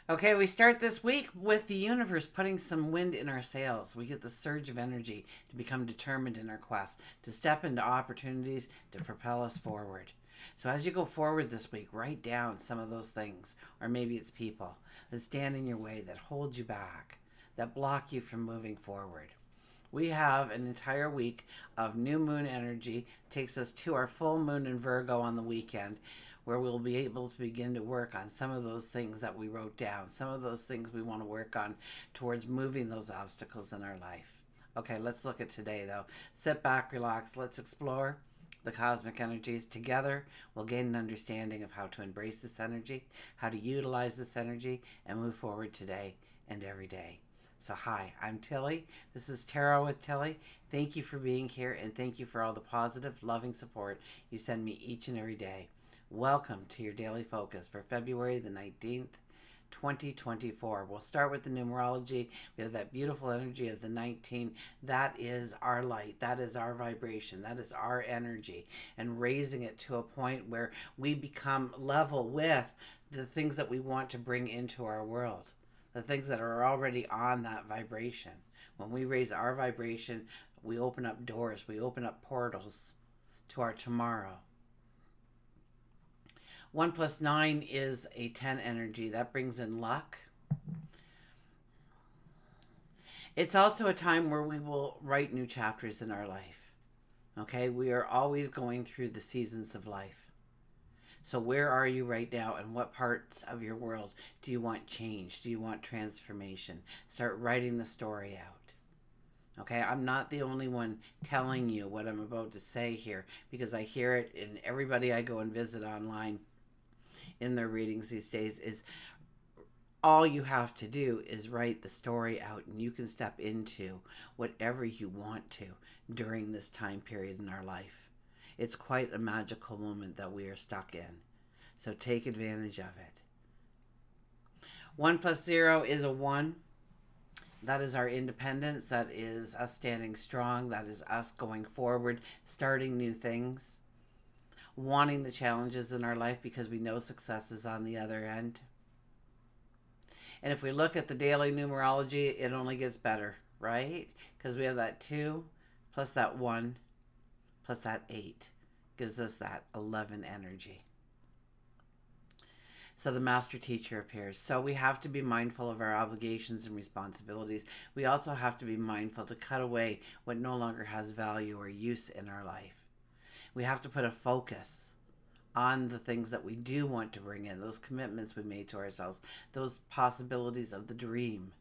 Okay, we start this week with the universe putting some wind in our sails. We get the surge of energy to become determined in our quest, to step into opportunities to propel us forward. So, as you go forward this week, write down some of those things, or maybe it's people that stand in your way, that hold you back, that block you from moving forward. We have an entire week of new moon energy, takes us to our full moon in Virgo on the weekend, where we'll be able to begin to work on some of those things that we wrote down, some of those things we want to work on towards moving those obstacles in our life. Okay, let's look at today though. Sit back, relax, let's explore the cosmic energies together. We'll gain an understanding of how to embrace this energy, how to utilize this energy, and move forward today and every day. So, hi, I'm Tilly. This is Tarot with Tilly. Thank you for being here, and thank you for all the positive, loving support you send me each and every day. Welcome to your daily focus for February the 19th, 2024. We'll start with the numerology. We have that beautiful energy of the 19. That is our light. That is our vibration. That is our energy. And raising it to a point where we become level with the things that we want to bring into our world, the things that are already on that vibration. When we raise our vibration, we open up doors, we open up portals to our tomorrow. 1 plus 9 is a 10 energy. That brings in luck. It's also a time where we will write new chapters in our life. Okay, we are always going through the seasons of life. So where are you right now, and what parts of your world do you want change? Do you want transformation? Start writing the story out. Okay, I'm not the only one telling you what I'm about to say here, because I hear it in everybody I go and visit online in their readings these days. Is all you have to do is write the story out, and you can step into whatever you want to during this time period in our life. It's quite a magical moment that we are stuck in. So take advantage of it. 1 plus 0 is a 1. That is our independence. That is us standing strong. That is us going forward, starting new things, wanting the challenges in our life because we know success is on the other end. And if we look at the daily numerology, it only gets better, right? Because we have that 2 plus that 1 plus that 8 gives us that 11 energy. So the master teacher appears. So we have to be mindful of our obligations and responsibilities. We also have to be mindful to cut away what no longer has value or use in our life. We have to put a focus on the things that we do want to bring in, those commitments we made to ourselves, those possibilities of the dream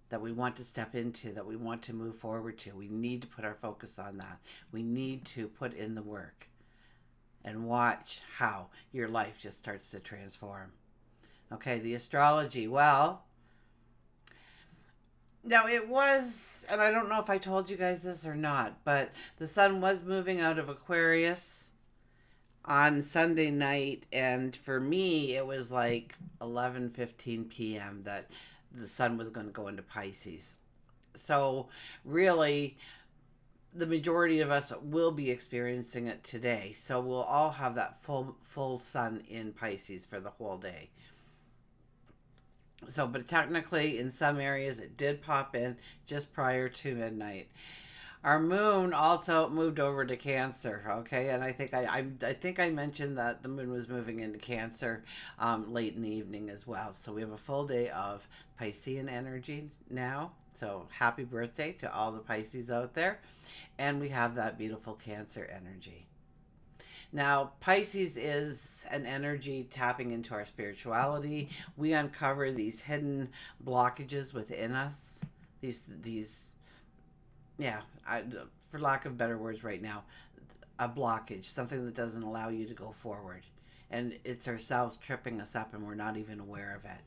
that we want to step into, that we want to move forward to. We need to put our focus on that. We need to put in the work and watch how your life just starts to transform. Okay, the astrology. Well, now it was, and I don't know if I told you guys this or not, but the sun was moving out of Aquarius on Sunday night, and for me it was like 11:15 p.m. that the sun was going to go into Pisces. So really, the majority of us will be experiencing it today. So we'll all have that full sun in Pisces for the whole day. So, but technically in some areas it did pop in just prior to midnight. Our moon also moved over to Cancer, okay, and I think I mentioned that the moon was moving into Cancer late in the evening as well. So we have a full day of Piscean energy now. So happy birthday to all the Pisces out there, and we have that beautiful Cancer energy. Now, Pisces is an energy tapping into our spirituality. We uncover these hidden blockages within us. These yeah, for lack of better words right now, a blockage, something that doesn't allow you to go forward. And it's ourselves tripping us up and we're not even aware of it.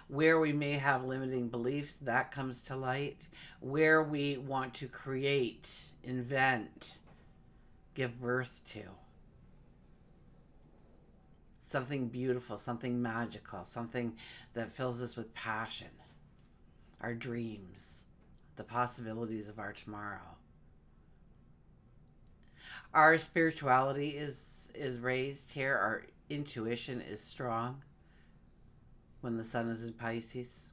Where we may have limiting beliefs, that comes to light. Where we want to create, invent, give birth to something beautiful, something magical, something that fills us with passion, our dreams, the possibilities of our tomorrow. Our spirituality is raised here. Our intuition is strong. when the sun is in Pisces.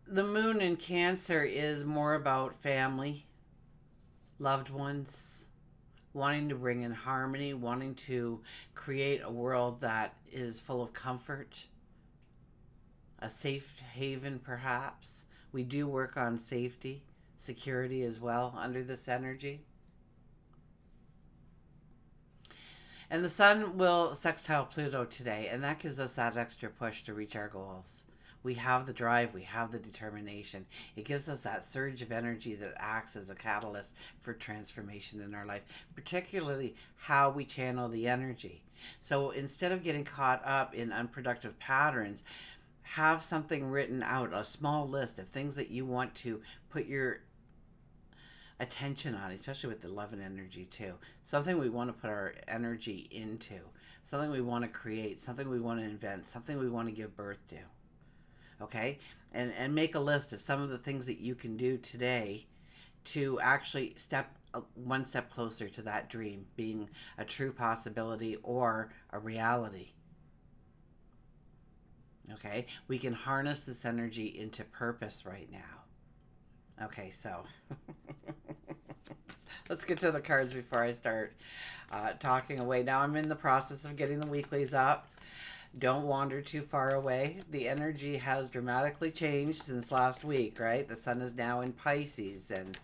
The moon in Cancer is more about family, loved ones, wanting to bring in harmony, wanting to create a world that is full of comfort, a safe haven perhaps. We do work on safety, security as well under this energy. And the sun will sextile Pluto today, and that gives us that extra push to reach our goals. We have the drive, we have the determination. It gives us that surge of energy that acts as a catalyst for transformation in our life, particularly how we channel the energy. So instead of getting caught up in unproductive patterns, have something written out, a small list of things that you want to put your attention on, especially with the love and energy too. Something we want to put our energy into, something we want to create, something we want to invent, something we want to give birth to. Okay? And make a list of some of the things that you can do today to actually step one step closer to that dream being a true possibility or a reality. Okay? We can harness this energy into purpose right now. Okay, so let's get to the cards before I start talking away. Now I'm in the process of getting the weeklies up. Don't wander too far away. The energy has dramatically changed since last week, right? The sun is now in Pisces, and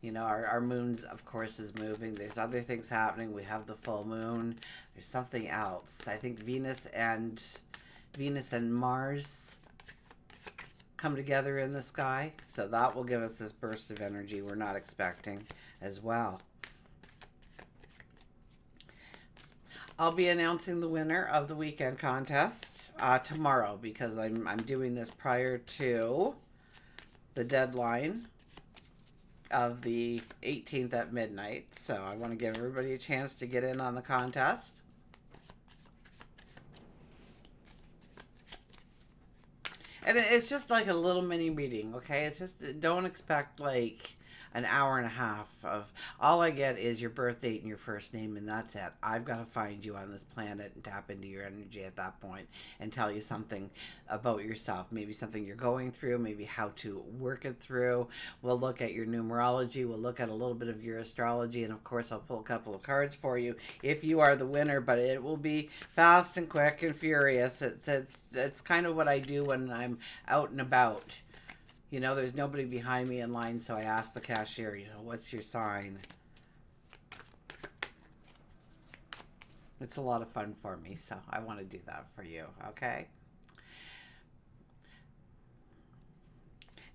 you know, our moon's, of course, is moving. There's other things happening. We have the full moon. There's something else. I think Venus and Mars come together in the sky. So that will give us this burst of energy we're not expecting as well. I'll be announcing the winner of the weekend contest tomorrow, because I'm doing this prior to the deadline of the 18th at midnight. So I want to give everybody a chance to get in on the contest. And it's just like a little mini reading, okay? It's just, don't expect like an hour and a half of, all I get is your birth date and your first name, and that's it. I've got to find you on this planet and tap into your energy at that point and tell you something about yourself. Maybe something you're going through, maybe how to work it through. We'll look at your numerology. We'll look at a little bit of your astrology, and of course I'll pull a couple of cards for you if you are the winner, but it will be fast and quick and furious. It's kind of what I do when I'm out and about. You know, there's nobody behind me in line, so I asked the cashier, you know, what's your sign? It's a lot of fun for me, so I want to do that for you, okay?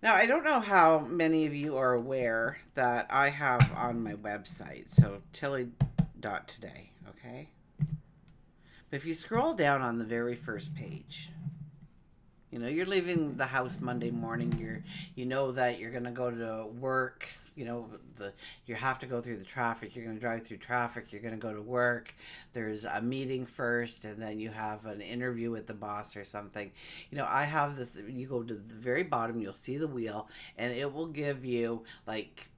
Now, I don't know how many of you are aware that I have on my website, so tilly.today, okay? But if you scroll down on the very first page, you know, you're leaving the house Monday morning. You know that you're going to go to work. You know, you have to go through the traffic. You're going to drive through traffic. You're going to go to work. There's a meeting first, and then you have an interview with the boss or something. You know, I have this. You go to the very bottom, you'll see the wheel, and it will give you like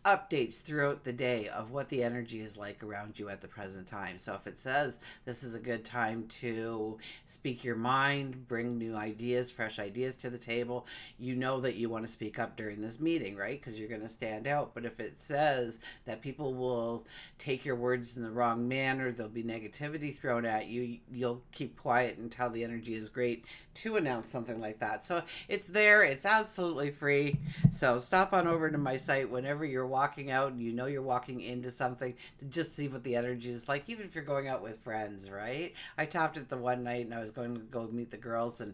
updates throughout the day of what the energy is like around you at the present time. So if it says this is a good time to speak your mind, bring new ideas, fresh ideas to the table, you know that you want to speak up during this meeting, right? Because you're going to stand out. But if it says that people will take your words in the wrong manner, there'll be negativity thrown at you, you'll keep quiet until the energy is great to announce something like that. So it's there. It's absolutely free. So stop on over to my site whenever you're walking out and you know you're walking into something, to just see what the energy is like, even if you're going out with friends, right? I tapped it the one night and I was going to go meet the girls, and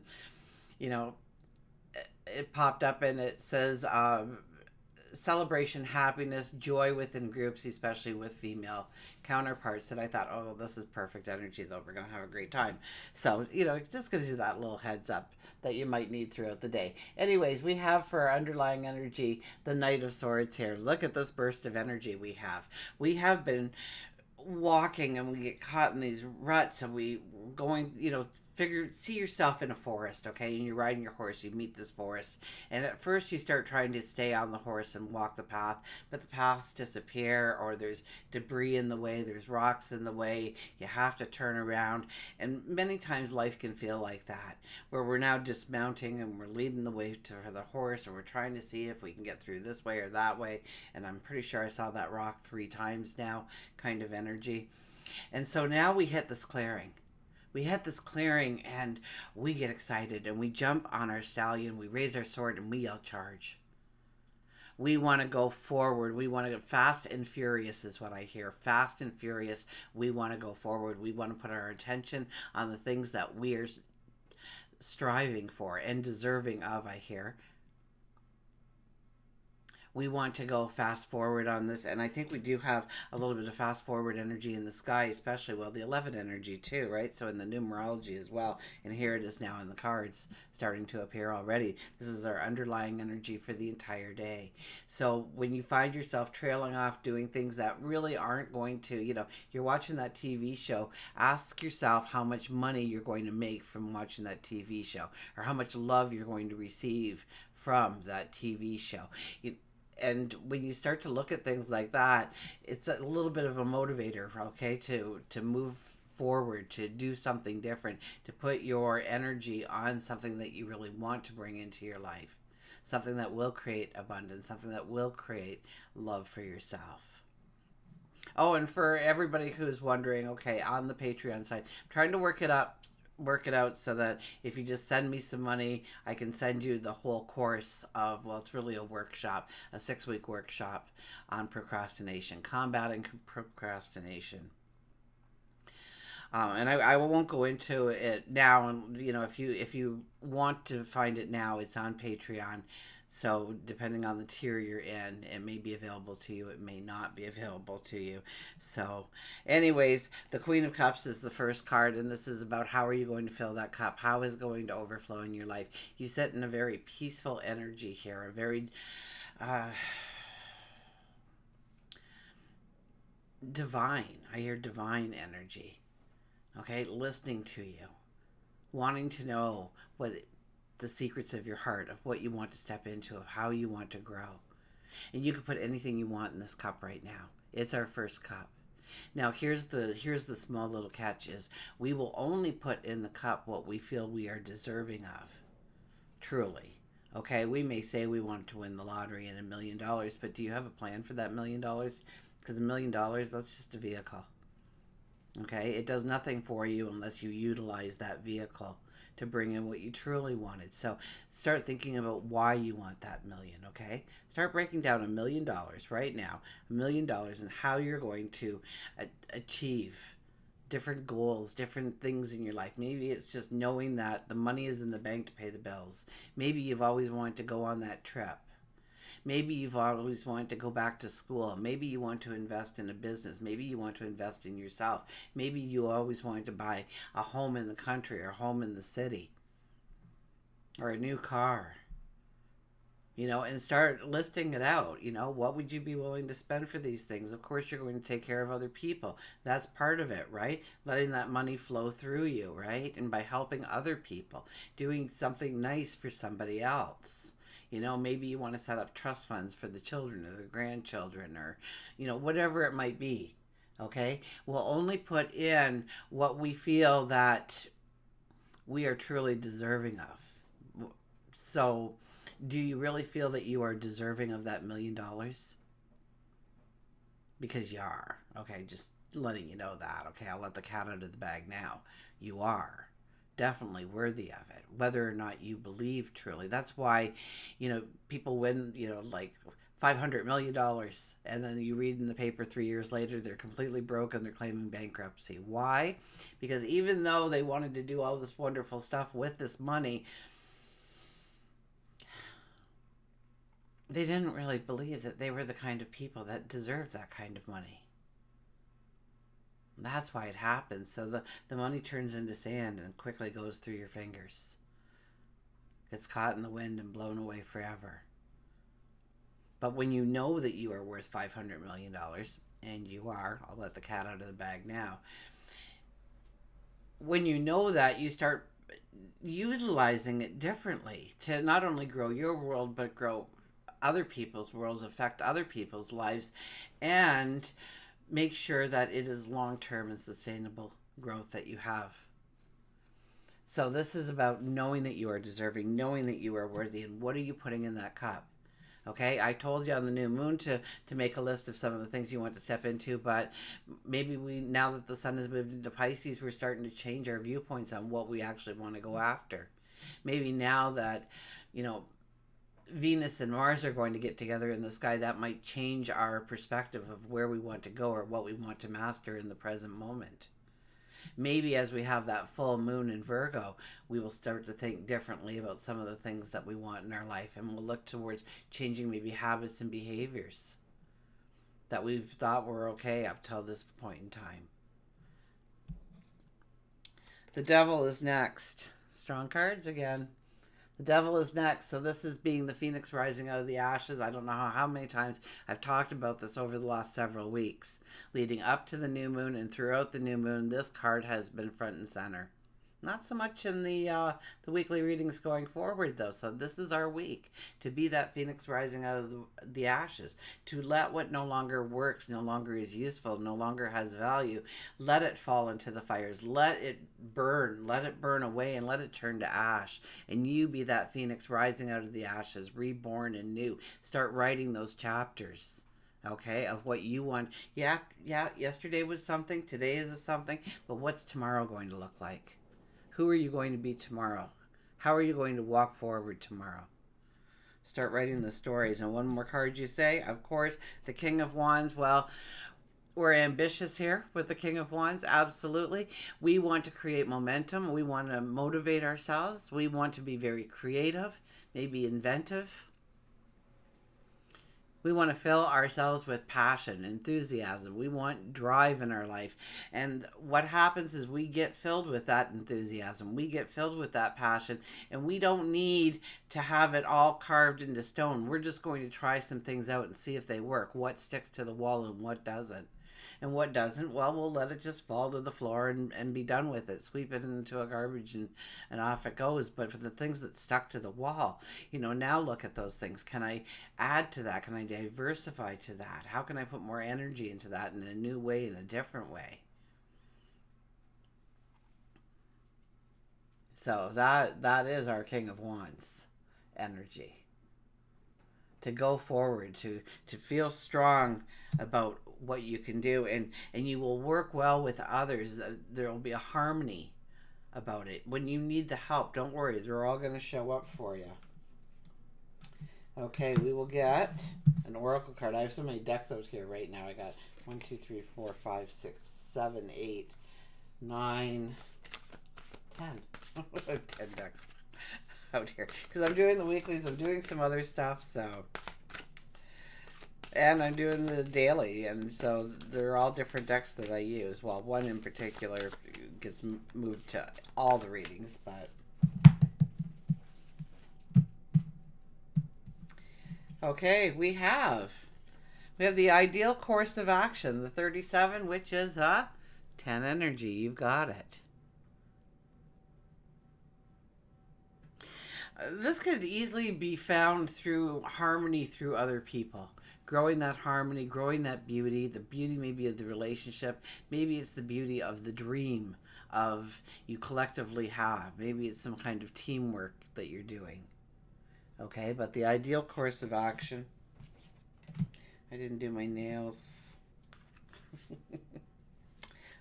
you know, it popped up and it says celebration, happiness, joy within groups, especially with female counterparts. And I thought, oh, this is perfect energy, though. We're going to have a great time. So, you know, it just gives you that little heads up that you might need throughout the day. Anyways, we have for our underlying energy the Knight of Swords here. Look at this burst of energy we have. We have been walking and we get caught in these ruts, and we going, you know, see yourself in a forest, okay? And you're riding your horse, you meet this forest, and at first you start trying to stay on the horse and walk the path, but the paths disappear, or there's debris in the way, there's rocks in the way, you have to turn around. And many times life can feel like that, where we're now dismounting and we're leading the way for the horse, or we're trying to see if we can get through this way or that way. And I'm pretty sure I saw that rock 3 times now, kind of energy. And so now we hit this clearing. We hit this clearing and we get excited and we jump on our stallion, we raise our sword and we yell charge. We want to go forward. We want to get fast and furious is what I hear. Fast and furious. We want to go forward. We want to put our attention on the things that we are striving for and deserving of, I hear. We want to go fast forward on this, and I think we do have a little bit of fast forward energy in the sky, especially, well, the 11 energy too, right? So in the numerology as well, and here it is now in the cards starting to appear already. This is our underlying energy for the entire day. So when you find yourself trailing off doing things that really aren't going to, you're watching that TV show, ask yourself how much money you're going to make from watching that TV show, or how much love you're going to receive from that TV show. And when you start to look at things like that, it's a little bit of a motivator, okay, to move forward, to do something different, to put your energy on something that you really want to bring into your life, something that will create abundance, something that will create love for yourself. Oh, and for everybody who's wondering, okay, on the Patreon side, I'm trying to work it out so that if you just send me some money, I can send you the whole course of, well, it's really a workshop, a 6-week workshop on procrastination, combating procrastination. And I won't go into it now. And if you want to find it now, it's on Patreon. So depending on the tier you're in, it may be available to you. It may not be available to you. So anyways, the Queen of Cups is the first card, and this is about how are you going to fill that cup? How is it going to overflow in your life? You sit in a very peaceful energy here, a very divine. I hear divine energy. Okay, listening to you, wanting to know what the secrets of your heart, of what you want to step into, of how you want to grow. And you can put anything you want in this cup right now. It's our first cup. Now here's the small little catch is we will only put in the cup what we feel we are deserving of. Truly. Okay, we may say we want to win the lottery and $1 million, but do you have a plan for that $1 million? Because $1 million, that's just a vehicle. Okay, it does nothing for you unless you utilize that vehicle to bring in what you truly wanted. So start thinking about why you want that million, okay? Start breaking down $1 million right now, $1 million, and how you're going to achieve different goals, different things in your life. Maybe it's just knowing that the money is in the bank to pay the bills. Maybe you've always wanted to go on that trip. Maybe you've always wanted to go back to school. Maybe you want to invest in a business. Maybe you want to invest in yourself. Maybe you always wanted to buy a home in the country or a home in the city or a new car. And start listing it out. What would you be willing to spend for these things? Of course, you're going to take care of other people. That's part of it, right? Letting that money flow through you, right? And by helping other people, doing something nice for somebody else. Maybe you want to set up trust funds for the children or the grandchildren or, whatever it might be. Okay? We'll only put in what we feel that we are truly deserving of. So, do you really feel that you are deserving of that $1 million? Because you are. Okay, just letting you know that. Okay, I'll let the cat out of the bag now. You are definitely worthy of it, whether or not you believe truly. That's why, people win, like $500 million, and then you read in the paper 3 years later, they're completely broke and they're claiming bankruptcy. Why? Because even though they wanted to do all this wonderful stuff with this money, they didn't really believe that they were the kind of people that deserved that kind of money. That's why it happens. So the money turns into sand and quickly goes through your fingers. It's caught in the wind and blown away forever. But when you know that you are worth $500 million, and you are, I'll let the cat out of the bag now. When you know that, you start utilizing it differently to not only grow your world, but grow other people's worlds, affect other people's lives, and make sure that it is long term and sustainable growth that you have. So, this is about knowing that you are deserving, knowing that you are worthy, and what are you putting in that cup? Okay, I told you on the new moon to make a list of some of the things you want to step into, but maybe now that the sun has moved into Pisces, we're starting to change our viewpoints on what we actually want to go after. Maybe now that, you know, Venus and Mars are going to get together in the sky, that might change our perspective of where we want to go or what we want to master in the present moment. Maybe as we have that full moon in Virgo, we will start to think differently about some of the things that we want in our life, and we'll look towards changing maybe habits and behaviors that we've thought were okay up till this point in time. The Devil is next. Strong cards again. The Devil is next. So this is being the phoenix rising out of the ashes. I don't know how many times I've talked about this over the last several weeks. Leading up to the new moon and throughout the new moon, this card has been front and center. Not so much in the weekly readings going forward, though. So this is our week to be that phoenix rising out of the ashes, to let what no longer works, no longer is useful, no longer has value, let it fall into the fires, let it burn away, and let it turn to ash. And you be that phoenix rising out of the ashes, reborn and new. Start writing those chapters. Okay, of what you want. Yeah, yesterday was something, today is a something, but what's tomorrow going to look like? Who are you going to be tomorrow? How are you going to walk forward tomorrow? Start writing the stories. And one more card you say, of course, the King of Wands. Well, we're ambitious here with the King of Wands, absolutely. We want to create momentum. We want to motivate ourselves. We want to be very creative, maybe inventive. We want to fill ourselves with passion, enthusiasm. We want drive in our life. And what happens is we get filled with that enthusiasm. We get filled with that passion. And we don't need to have it all carved into stone. We're just going to try some things out and see if they work. What sticks to the wall and what doesn't. And what doesn't, well, we'll let it just fall to the floor and be done with it. Sweep it into a garbage and off it goes. But for the things that stuck to the wall, now look at those things. Can I add to that? Can I diversify to that? How can I put more energy into that in a new way, in a different way? So that is our King of Wands energy. To go forward, to feel strong about what you can do, and you will work well with others. There will be a harmony about it. When you need the help, don't worry, they're all going to show up for you. Okay, we will get an oracle card. I have so many decks out here right now. I got 1, 2, 3, 4, 5, 6, 7, 8, 9, 10. 10 decks out here because I'm doing the weeklies, I'm doing some other stuff, and I'm doing the daily, and so they're all different decks that I use. Well, one in particular gets moved to all the readings, but okay, we have the ideal course of action, the 37, which is a 10 energy. You've got it. This could easily be found through harmony through other people. Growing that harmony, growing that beauty, the beauty maybe of the relationship. Maybe it's the beauty of the dream of you collectively have. Maybe it's some kind of teamwork that you're doing. Okay, but the ideal course of action. I didn't do my nails.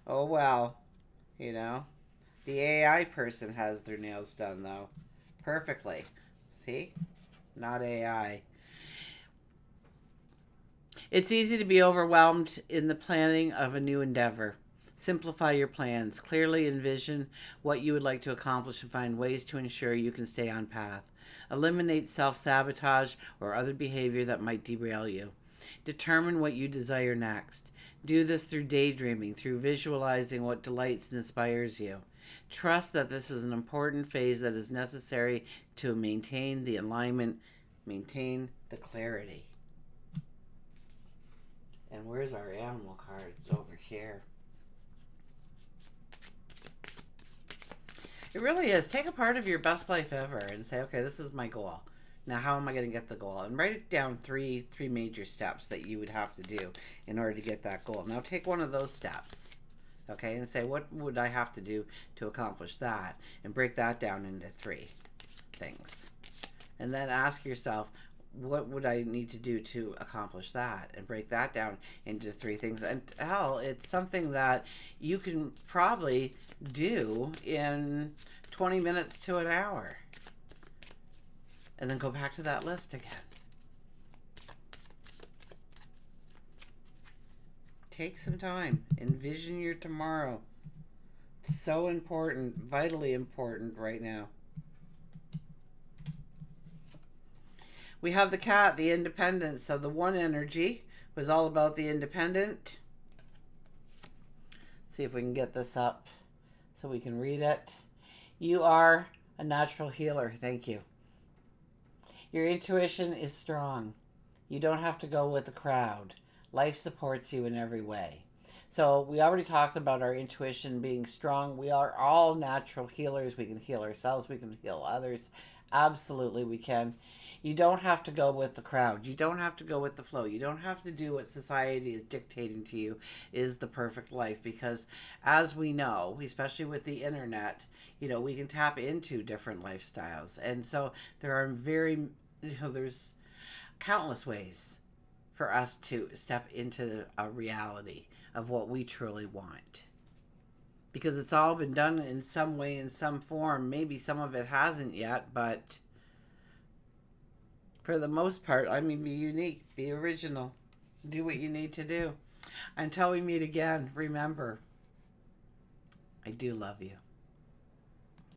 Oh well, the AI person has their nails done though. Perfectly. See? Not AI. It's easy to be overwhelmed in the planning of a new endeavor. Simplify your plans. Clearly envision what you would like to accomplish and find ways to ensure you can stay on path. Eliminate self-sabotage or other behavior that might derail you. Determine what you desire next. Do this through daydreaming, through visualizing what delights and inspires you. Trust that this is an important phase that is necessary to maintain the alignment, maintain the clarity. And where's our animal cards? Over here. It really is. Take a part of your best life ever and say, okay, this is my goal. Now, how am I going to get the goal? And write it down three major steps that you would have to do in order to get that goal. Now, take one of those steps, okay, and say, what would I have to do to accomplish that? And break that down into three things. And then ask yourself, what would I need to do to accomplish that? And break that down into three things. And hell, it's something that you can probably do in 20 minutes to an hour. And then go back to that list again. Take some time. Envision your tomorrow. It's so important, vitally important right now. We have the cat, the independence. So the one energy was all about the independent. See if we can get this up so we can read it. You are a natural healer. Thank you. Your intuition is strong. You don't have to go with the crowd. Life supports you in every way. So we already talked about our intuition being strong. We are all natural healers. We can heal ourselves. We can heal others. Absolutely we can. You don't have to go with the crowd. You don't have to go with the flow. You don't have to do what society is dictating to you is the perfect life, because as we know, especially with the internet, we can tap into different lifestyles. And so there are there's countless ways for us to step into a reality of what we truly want. Because it's all been done in some way, in some form. Maybe some of it hasn't yet, but for the most part, be unique, be original, do what you need to do. Until we meet again, remember, I do love you.